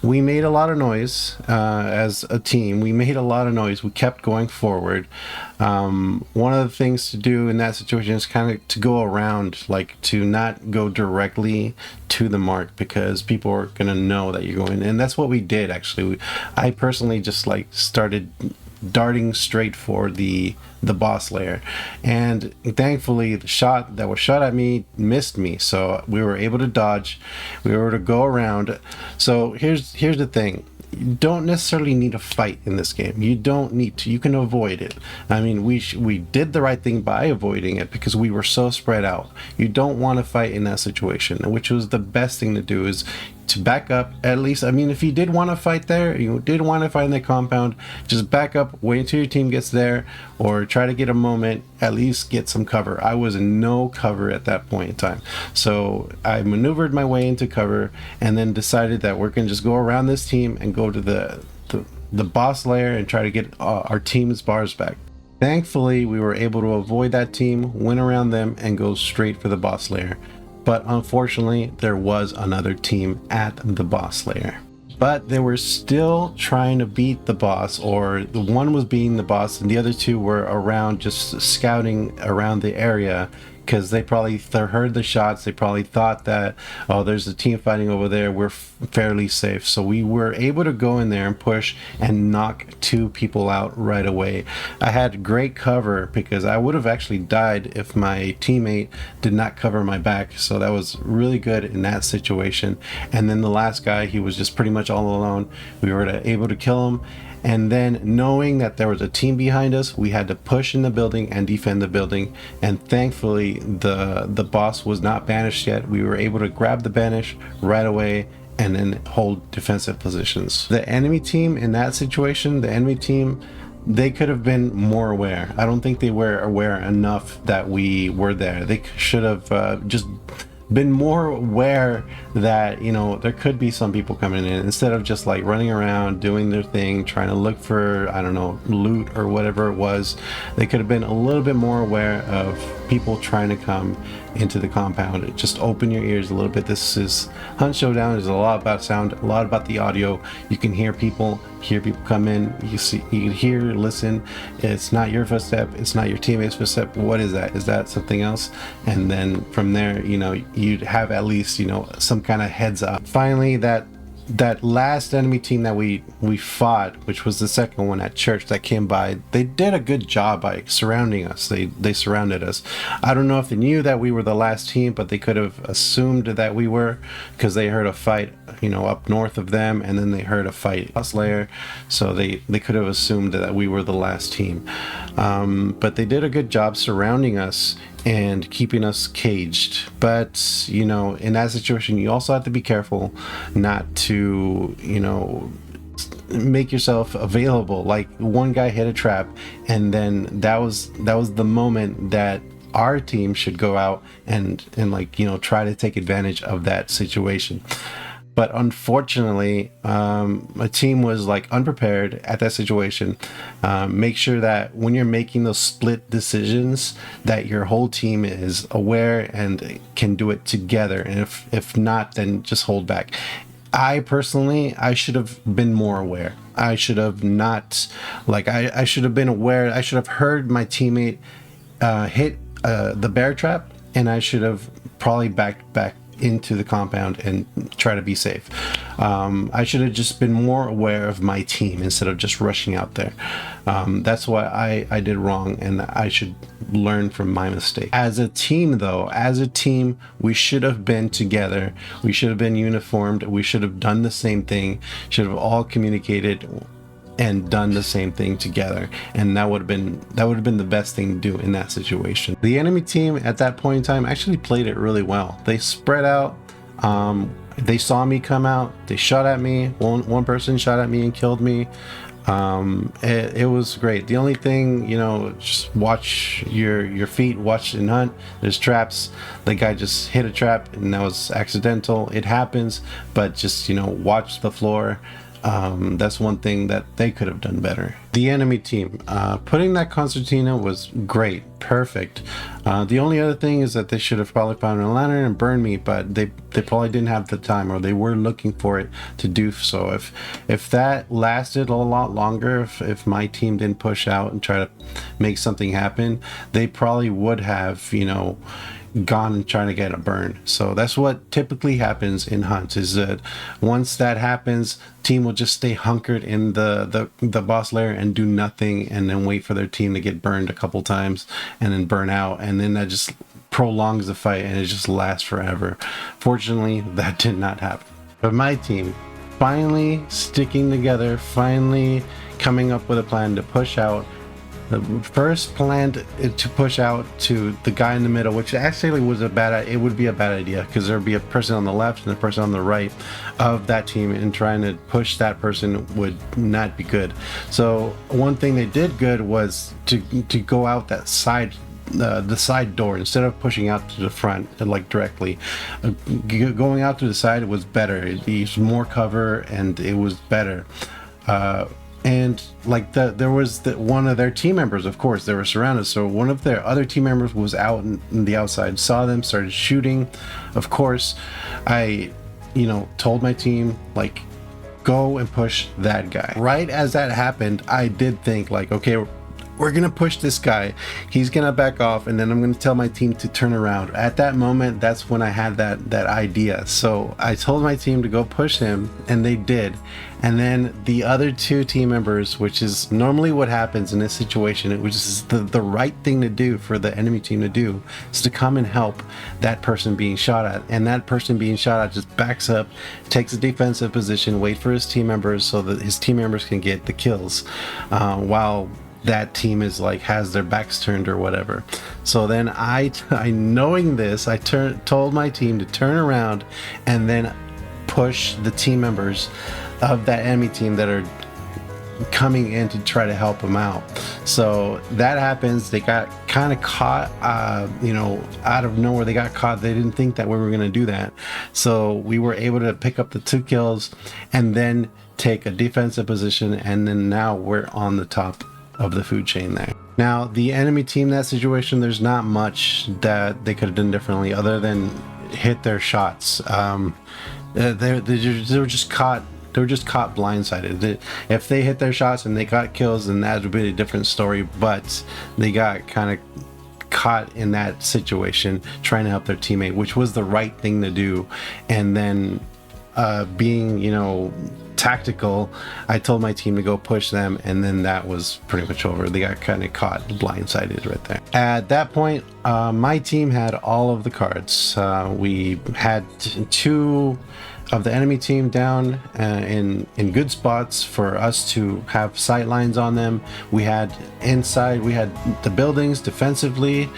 Speaker 1: we made a lot of noise as a team. We made a lot of noise. We kept going forward. One of the things to do in that situation is kind of to go around, like to not go directly to the mark, because people are going to know that you're going. And that's what we did, actually. I personally just like started darting straight for the boss layer, and thankfully the shot that was shot at me missed me, so we were able to dodge, we were able to go around. So here's the thing: you don't necessarily need to fight in this game. You don't need to. You can avoid it. I mean, we did the right thing by avoiding it because we were so spread out. You don't want to fight in that situation, which was the best thing to do, is to back up. At least, I mean, if you did want to fight there, you did want to fight in the compound, just back up, wait until your team gets there, or try to get a moment, at least get some cover. I was in no cover at that point in time, so I maneuvered my way into cover and then decided that we're gonna just go around this team and go to the boss layer and try to get our team's bars back. Thankfully, we were able to avoid that team, went around them, and go straight for the boss layer. But unfortunately, there was another team at the boss layer. But they were still trying to beat the boss, or the one was beating the boss, and the other 2 were around just scouting around the area, because they probably heard the shots. They probably thought that, oh, there's a team fighting over there, we're fairly safe. So we were able to go in there and push and knock 2 people out right away. I had great cover because I would have actually died if my teammate did not cover my back, so that was really good in that situation. And then the last guy, he was just pretty much all alone. We were able to kill him. And then, knowing that there was a team behind us, we had to push in the building and defend the building. And thankfully, the boss was not banished yet. We were able to grab the banish right away and then hold defensive positions. The enemy team in that situation, they could have been more aware. I don't think they were aware enough that we were there. They should have just been more aware that, you know, there could be some people coming in, instead of just like running around doing their thing, trying to look for, I don't know, loot or whatever it was. They could have been a little bit more aware of people trying to come into the compound. Just open your ears a little bit. This is Hunt Showdown. There's a lot about sound, a lot about the audio. You can hear people come in. You can hear, listen. It's not your footstep, it's not your teammate's footstep. What is that? Is that something else? And then from there, you know, you'd have at least, you know, some kind of heads up. Finally, that last enemy team that we fought, which was the second one at church that came by, they did a good job by surrounding us. They surrounded us. I don't know if they knew that we were the last team, but they could have assumed that we were, because they heard a fight, you know, up north of them, and then they heard a fight boss layer, so they could have assumed that we were the last team. But they did a good job surrounding us and keeping us caged. But, you know, in that situation, you also have to be careful not to, you know, make yourself available. Like, one guy hit a trap, and then that was the moment that our team should go out and like, you know, try to take advantage of that situation. But unfortunately, my team was like unprepared at that situation. Make sure that when you're making those split decisions, that your whole team is aware and can do it together. And if not, then just hold back. I personally, I should have been more aware. I should have not, like, I should have been aware. I should have heard my teammate hit the bear trap, and I should have probably backed back into the compound and try to be safe. I should have just been more aware of my team instead of just rushing out there. That's what I did wrong, and I should learn from my mistake. As a team though, as a team, we should have been together. We should have been uniformed. We should have done the same thing. Should have all communicated and done the same thing together, and that would have been the best thing to do in that situation. The enemy team at that point in time actually played it really well. They spread out. They saw me come out. They shot at me. One person shot at me and killed me. It was great. The only thing, you know, just watch your feet, watch and hunt. There's traps. The guy just hit a trap and that was accidental. It happens, but just, you know, watch the floor. That's one thing that they could have done better. The enemy team, putting that concertina was great, perfect. The only other thing is that they should have probably found a lantern and burned me, but they probably didn't have the time, or they were looking for it to do so. If that lasted a lot longer, if my team didn't push out and try to make something happen, they probably would have, you know, gone and trying to get a burn. So that's what typically happens in hunts, is that once that happens, team will just stay hunkered in the boss lair and do nothing, and then wait for their team to get burned a couple times and then burn out, and then that just prolongs the fight and it just lasts forever. Fortunately, that did not happen. But my team finally sticking together, finally coming up with a plan to push out. The first planned to push out to the guy in the middle, which actually was it would be a bad idea, because there'd be a person on the left and a person on the right of that team, and trying to push that person would not be good. So one thing they did good was to go out that side, the side door, instead of pushing out to the front, like directly. Going out to the side was better. It used more cover and it was better. And like there was one of their team members, of course, they were surrounded. So one of their other team members was out in the outside, saw them, started shooting. Of course, I, you know, told my team, like, go and push that guy. Right as that happened, I did think, like, okay, we're gonna push this guy, he's gonna back off, and then I'm gonna tell my team to turn around. At that moment, that's when I had that idea. So I told my team to go push him, and they did. And then the other two team members, which is normally what happens in this situation, which is the right thing to do for the enemy team to do, is to come and help that person being shot at. And that person being shot at just backs up, takes a defensive position, wait for his team members so that his team members can get the kills, while that team is like has their backs turned or whatever. So then I knowing this, I told my team to turn around and then push the team members of that enemy team that are coming in to try to help them out. So that happens. They got kind of caught, you know, out of nowhere. They got caught. They didn't think that we were going to do that. So we were able to pick up the 2 kills and then take a defensive position, and then now we're on the top of the food chain there. Now the enemy team, that situation, there's not much that they could have done differently other than hit their shots. They were just caught. They were just caught blindsided. If they hit their shots and they got kills, then that would be a different story. But they got kind of caught in that situation trying to help their teammate, which was the right thing to do. And then being, you know, tactical, I told my team to go push them, and then that was pretty much over. They got kind of caught blindsided right there. At that point, my team had all of the cards. We had 2 of the enemy team down in good spots for us to have sight lines on them. We had inside, we had the buildings defensively,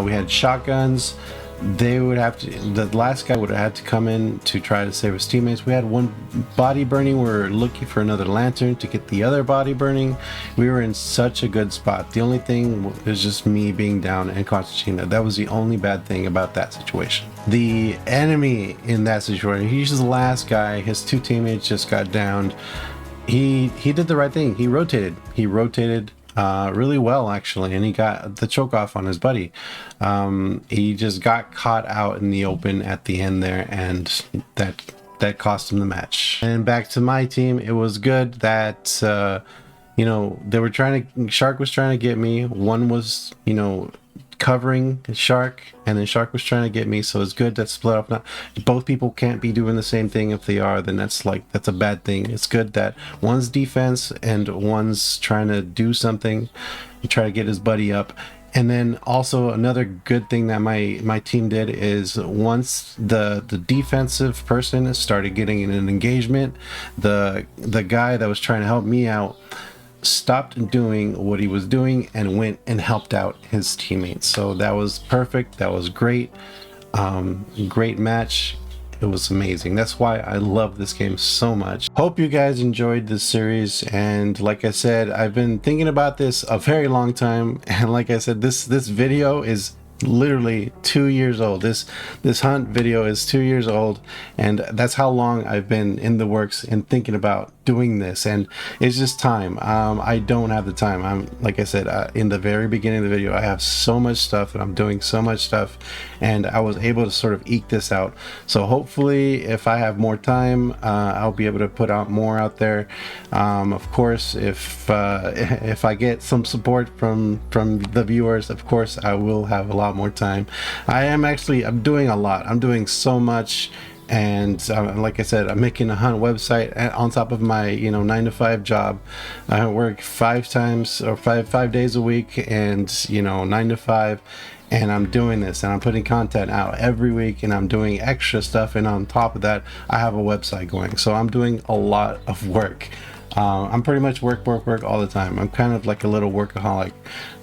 Speaker 1: we had shotguns. They would have to, the last guy would have had to come in to try to save his teammates. We had 1 body burning. We were looking for another lantern to get the other body burning. We were in such a good spot. The only thing was just me being down and concentrating. That was the only bad thing about that situation. The enemy in that situation, he's the last guy. His 2 teammates just got downed. He did the right thing. He rotated really well, actually, and he got the choke off on his buddy. He just got caught out in the open at the end there, and that cost him the match. And back to my team, it was good that you know, they were Shark was trying to get me. One was, you know, covering Shark, and then Shark was trying to get me, so it's good that split up. Not both people can't be doing the same thing. If they are, then that's a bad thing. It's good that one's defense and one's trying to do something and try to get his buddy up. And then also another good thing that my team did is once the defensive person started getting an engagement, the guy that was trying to help me out stopped doing what he was doing and went and helped out his teammates. So that was perfect. That was great. Great match. It was amazing. That's why I love this game so much. Hope you guys enjoyed this series, and like I said, I've been thinking about this a very long time, and like I said, this video is literally 2 years old. This hunt video is 2 years old, and that's how long I've been in the works and thinking about doing this, and it's just time. I don't have the time. I'm like I said in the very beginning of the video, I have so much stuff and I'm doing so much stuff, and I was able to sort of eke this out. So hopefully if I have more time, I'll be able to put out more out there. Of course, if I get some support from the viewers, of course I will have a lot more time. I'm doing a lot. I'm doing so much, and like I said, I'm making a hunt website on top of my 9-to-5 job. I work 5 days a week, and 9-to-5, and I'm doing this, and I'm putting content out every week, and I'm doing extra stuff, and on top of that I have a website going. So I'm doing a lot of work. I'm pretty much work all the time. I'm kind of like a little workaholic,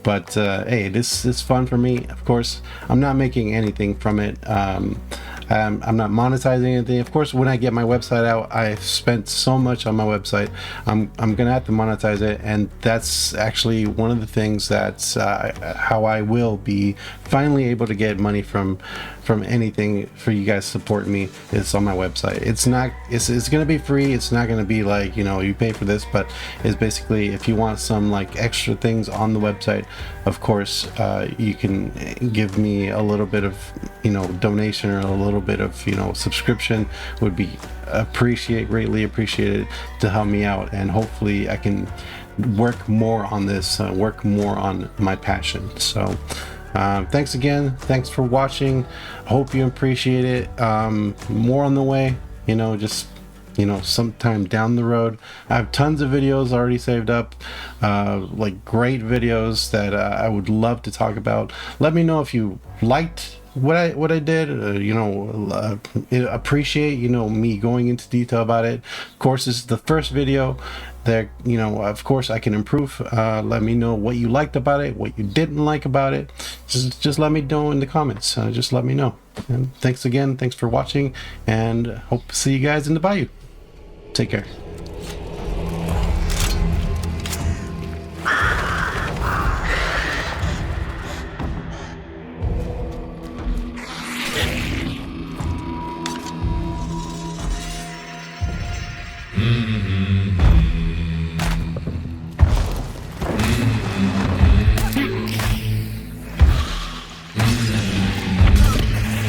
Speaker 1: but hey, this is fun for me. Of course, I'm not making anything from it. I'm not monetizing anything. Of course, when I get my website out, I've spent so much on my website. I'm gonna have to monetize it, and that's actually one of the things that's how I will be finally able to get money from anything for you guys support me. It's on my website. It's gonna be free. It's not gonna be like you pay for this, but it's basically, if you want some like extra things on the website, of course you can give me a little bit of donation, or a little bit of subscription would be greatly appreciated to help me out, and hopefully I can work more on this, work more on my passion. So thanks again. Thanks for watching. Hope you appreciate it. More on the way, just sometime down the road. I have tons of videos already saved up, like great videos that I would love to talk about. Let me know if you liked what I did, appreciate me going into detail about it. Of course, this is the first video that of course I can improve. Let me know what you liked about it, what you didn't like about it. Just let me know in the comments. Just let me know. And thanks again. Thanks for watching, and hope to see you guys in the bayou. Take care.
Speaker 6: Mm-hmm.